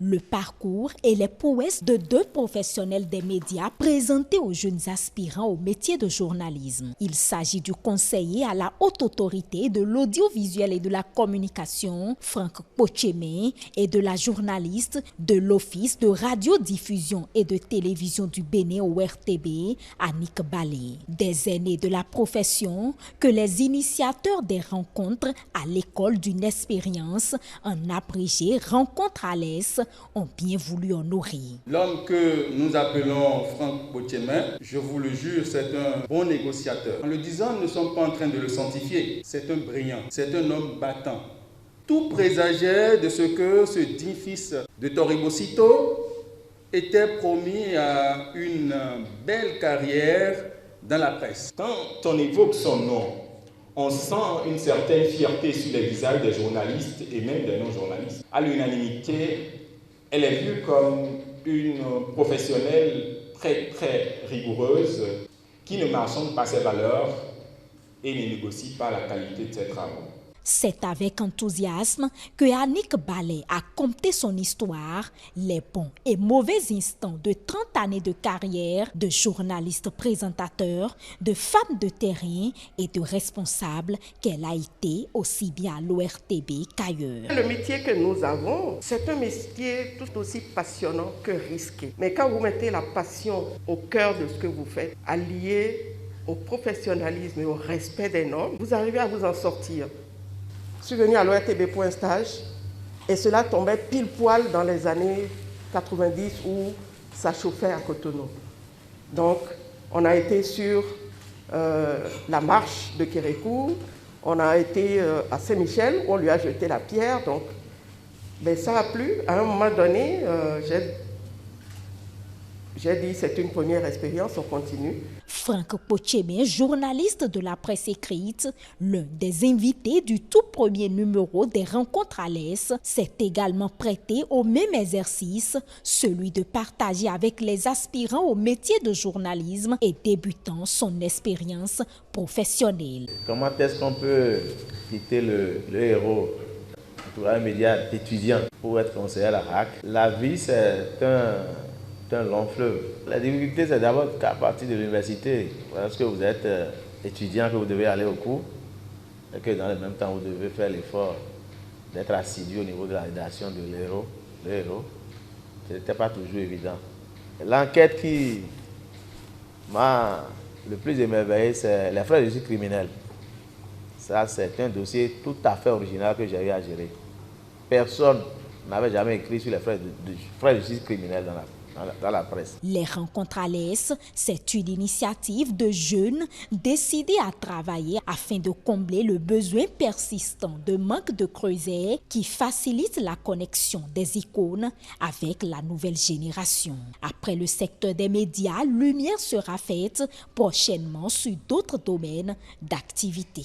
Le parcours et les prouesses de deux professionnels des médias présentés aux jeunes aspirants au métier de journalisme. Il s'agit du conseiller à la haute autorité de l'audiovisuel et de la communication, Franck Pochemé, et de la journaliste de l'Office de radiodiffusion et de télévision du Bénin au RTB, Annick Balé. Des aînés de la profession que les initiateurs des rencontres à l'école d'une expérience, en abrégé rencontre à l'aise, ont bien voulu honorer. L'homme que nous appelons Franck Pochemé, je vous le jure, c'est un bon négociateur. En le disant, nous ne sommes pas en train de le sanctifier. C'est un brillant, c'est un homme battant. Tout présageait de ce que ce digne fils de Toribocito était promis à une belle carrière dans la presse. Quand on évoque son nom, on sent une certaine fierté sur les visages des journalistes et même des non-journalistes. À l'unanimité, elle est vue comme une professionnelle très rigoureuse qui ne marchande pas ses valeurs et ne négocie pas la qualité de ses travaux. C'est avec enthousiasme que Annick Balé a compté son histoire, les bons et mauvais instants de 30 années de carrière de journaliste présentateur, de femme de terrain et de responsable qu'elle a été aussi bien à l'ORTB qu'ailleurs. Le métier que nous avons, c'est un métier tout aussi passionnant que risqué. Mais quand vous mettez la passion au cœur de ce que vous faites, allié au professionnalisme et au respect des normes, vous arrivez à vous en sortir. Je suis venue à l'ORTB pour un stage et cela tombait pile poil dans les années 90 où ça chauffait à Cotonou. Donc, on a été sur la marche de Kérékou, on a été à Saint-Michel où on lui a jeté la pierre. Donc, mais ça a plu. À un moment donné, j'ai dit c'est une première expérience, on continue. Franck Pochemé, journaliste de la presse écrite, l'un des invités du tout premier numéro des Rencontres à l'Est, s'est également prêté au même exercice, celui de partager avec les aspirants au métier de journalisme et débutant son expérience professionnelle. Comment est-ce qu'on peut quitter le héros pour un média d'étudiant pour être conseiller à la RAC? La vie, c'est un long fleuve. La difficulté, c'est d'abord qu'à partir de l'université, lorsque vous êtes étudiant, que vous devez aller au cours, et que dans le même temps, vous devez faire l'effort d'être assidu au niveau de la rédaction de l'héros. Ce n'était pas toujours évident. L'enquête qui m'a le plus émerveillé, c'est les frais de justice criminels. Ça, c'est un dossier tout à fait original que j'ai eu à gérer. Personne n'avait jamais écrit sur les frais de justice criminels dans la presse. Les Rencontres à l'Est, c'est une initiative de jeunes décidés à travailler afin de combler le besoin persistant de manque de creuset qui facilite la connexion des icônes avec la nouvelle génération. Après le secteur des médias, lumière sera faite prochainement sur d'autres domaines d'activité.